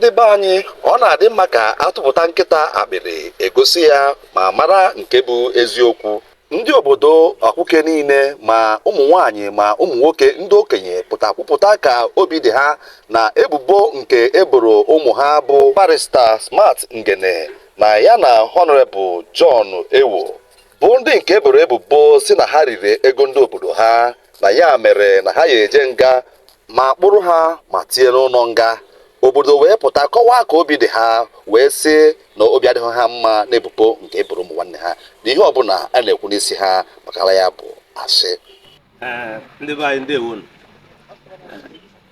ndị be anyị ọ na-adị mma ka atụpụta nkịta akpịrị egosi ya ma mara nke bụ eziokwu. Ndị obodo akwụke niile ma ụmụ nwanyị ma ụmụ nwoke ndị okenye kwupụta ka obi dị ha na ebubo nke eboro ụmụ ha bụ barrister Smart Ngene na ya na Honorable John Ewoh bụ ndị nke eboro ebubo si na ha riri ego ndị obodo ha, na ya mere na ha ya eje nga ma kpụrụ ha ma tie n'ụlọ nga. Obodo wee pụta kọwaa ka obi dị ha wee sị na obi adịghị ha mma n'ebubo nke eboro ụmụ nwanne ha na ihe ọbụla a na-ekwu n'isi ha makara ya bụ asị. Ndị be anyị ndewo.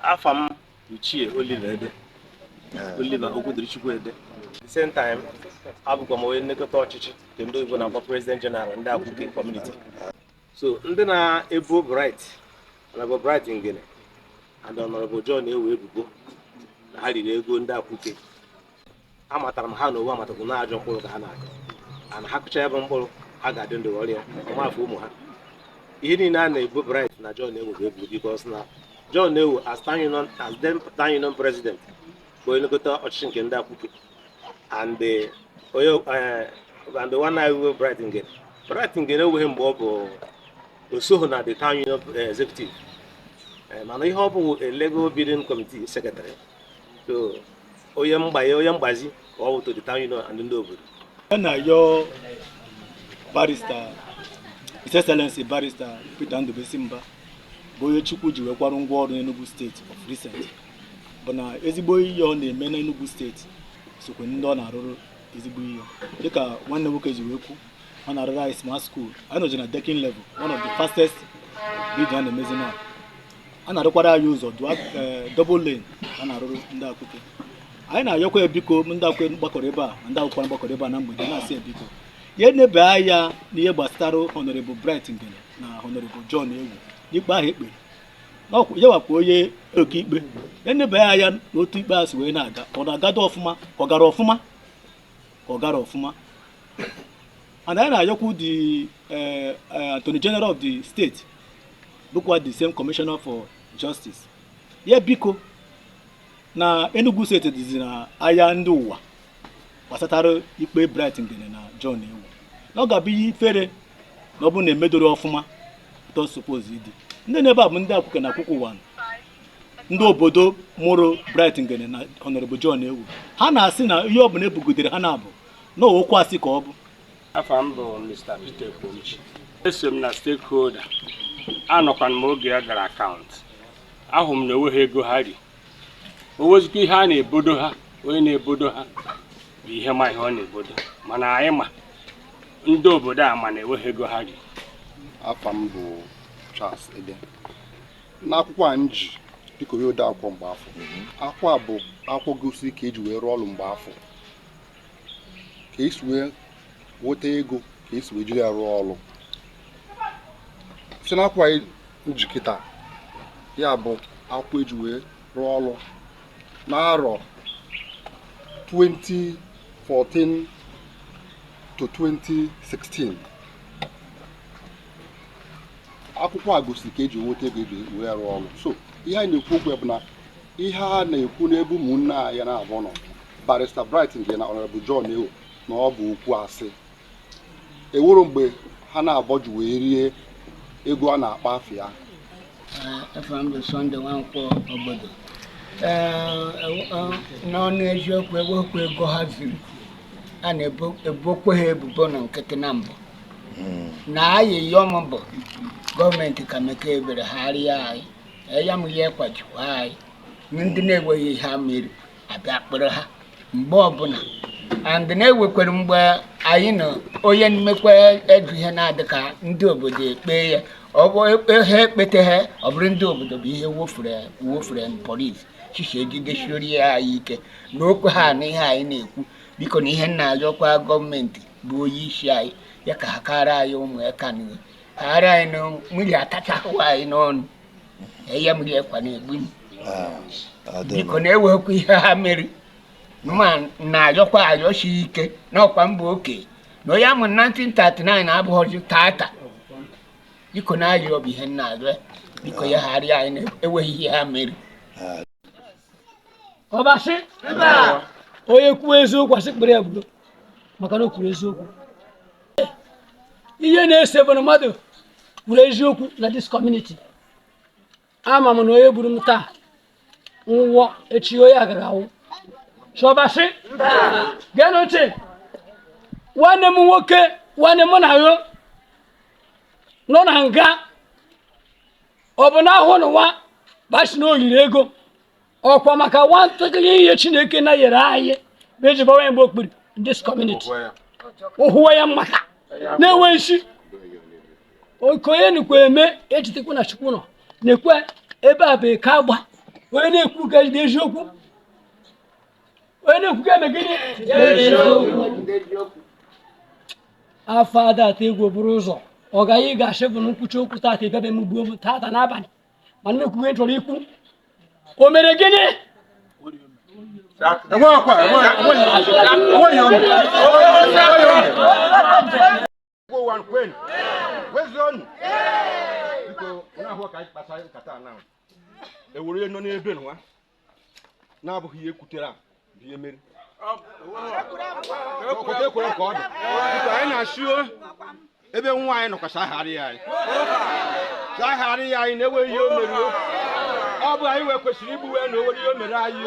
Afa m Uchie Oliver Okwudirichukwu Ede. The same time abụkwa m onye nlekọta ọchịchị nke ndị oyibo na-akpọ President General ndị Akwụke Community. So ndị na-ebo Bright Ngene and Honorable John Ewoh ebubo na ha riri ego ndị Akwụke. Amatara m ha na owu amatakwu na-ajọ mkpụrụ ka ha na-akụ, ana ha kụcha ebe mkpụrụ ha ga-adị ndụ ọrịa ọmafọ ụmụ ha. Ihe niile a na-ebo Bright na John Ewoh ebubo because na John Ewoh as then Town Union President bụ onye nlekọta ọchịchị nke ndị Akwụke, and the one Ewoh Bright Ngene enweghị mgbe ọ bụ osoghị na the Town Union Executive, mana ihe ọ bụ legal bidding committee secretary. So onye mgbazi ka ọ bụ to the Town Union and ndị obodo. Na yo barrister His Excellency Barrister Peter Ndubisi Mba bụ onye Chukwu ji wekwarụ ngwa ọrụ n'Enugu State of recent, bụ na ezigbo ihe ọ na-eme na Enugu State sokwe ndị ọ na-arụrụ ezigbo ihe dịka nwanne nwoke ji wee kwu. Ọ na-arụrụ anyị smart school, anyị nọji na decking level, one of the fastest building a na-emezi na. A na-arụkwara anyị ụzọ double lane a na-arụrụ ndị Akwụke. Anyị na-ayọkwa ebiko ndị Akwụke gbakọrọ ebe a, ndị Akwụkwọ gbakọrọ ebe a na mgbede na-asị ebiko ya enebe anya n'ihe gbasara Honorable Bright Ngene na Honorable John Ewoh n'ikpe ahụ ekpere. Ya wakwa onye oke ikpe enebe anya n'otu ikpe asị wee na-aga, ọ na-agado ọfụma ka ọ gara ọfụma ka ọ gara ọfụma. And anyị na-ayọkwu the Attorney General of the state bụkwa the same Commissioner for Justice ya biko na Enugu State dịzi na anya ndị ụwa gbasatara ikpe Bright Ngene na John Ewoh. Na ọ ga-abụ ihe ifere na ọ bụ na emedoro ọfụma to suppose ịdị. Ndị na-ebe a bụ ndị Akwụke na Akwụkwọ ụwa, ndị obodo mụrụ Bright Ngene na Honorable John Ewoh. Ha na-asị na ihe ọ bụ na ebugodere ha na-abụ na okwu asị ka ọ bụ. Afa m bụ Mr. Peter Ekwomchi. Eso m na stakeholder. Anọkwa m oge ya gara akaụntụ. Ahụ m na enweghị ego ha ri. O wezikwa ihe a na-ebodo ha, onye na-ebodo ha bụ ihe ma ihe ọ na-ebodo, mana anyị ma ndị obodo a ma na-enweghị ego ha ri. Afa m bụ Charles Ede. N'akwụkwọ a nji dịka onye ode akwụkwọ mgbe afọ. Akwụkwọ a bụ akwụkwọ gosi ka eji wee rụọ ọrụ mgbe afọ, ka esi wee nweta ego, ka esi wee jiri ya rụọ ọrụ. Si n'akwụkwọ anyị njikọta ya bụ akwụkwọ eji wee rụọ ọrụ n'arọ 2014 to 2016. Akwụkwọ a gosiri ka eji nweta ego eji wee rụọ ọrụ. So ihe anyị na-ekwu okwu bụ na ihe a na-ekwu n'ebe ụmụnne anyị na-abụ nọ Barrister Bright Ngene na Honorable John Ewoh na ọ bụ okwu asị. Ewuru mgbe ha na-abọju wee rie ego a na-akpa afọ ya. Efendu Sunday Nwankwo obodo. N'ọnụ eziokwu ewekwa ego ha ziri, a na-ebokwa ha ebubo na nkịtị na mbụ. Na anyị yọm bụ gọọmenti ka meka ebere ha rịa anyị, ya m ihe kwajikwa anyị. Ndị na-enweghị ihe ha mere abịa kpụrụ ha mgbe ọbụla. And na-ewekwere mgbe anyị na onye mmekwa eju ihe na-adị ka ndị obodo ekpe ya, ọ bụ ha ekpete ha, ọ bụrụ ndị obodo bụ ihe wofere polis chiche ejidesiori ya anyị ike na okwe ha na ihe anyị na-ekwu. Biko na ihe na-ayọkwa gọọmenti bụ onye isi anyị ya ka ha kara anyị ụmụ eka n'ihe kara anyị na mmiri atachahụ anyị n'ọnụ, ya mmiri ekwa na-egbu. Biko na-ewekwa ihe ha mere ma na-ayọkwa ayọsi ike n'ọkwa mbụ oke na onye amụ 1939 abụghọzi tata. Biko na-ayọ bụ ihe na-ayọ, biko ya ghara anyị na-enweghị ihe ha mere. ọbashi onye kwuo eziokwu asị kpere ya budo maka na o kwuru eziokwu ihe na-ese bụ na mmadụ kwuru eziokwu na dis community ama m na onye gburu m taa nwụọ echi onye agaghị awụ chọbashi geenụ ntị nwanne m nwoke nwanne m na yo nọ na nga ọ bụ na ahụ n'ụwa bashi na oyiri ego ọkwa maka nwatakịrị ihe Chineke na nyere anyị bụ eji gbawa mgbe okpiri dis community ụhụwa ya maka na-enwe isi okonye nukwu eme ejitekwa na Chukwu nọ na-ekwe ebe a bụ eke agba onye na-ekwu ka ejide eziokwu onye na-ekwu ka eme gịnị afọ adata egwu bụrụ ụzọ ọ gaghị ga-asị bụ na nkwuchi okwu tata ebe m gbuo m tata n'abalị ma na-ekwu chọrọ ikwu o mere gịnị ewere nọ n'ebe nwa na-abụghị ihe kwutere a bụ ihe mere ekwere ka ọ dị anyị na-asụ ebe nwa anyị nọkwa sagharị anyị na-enweghị ihe o mere ọ bụ anyị wee kwesịrị igbu wee na o nwere ihe o mere anyị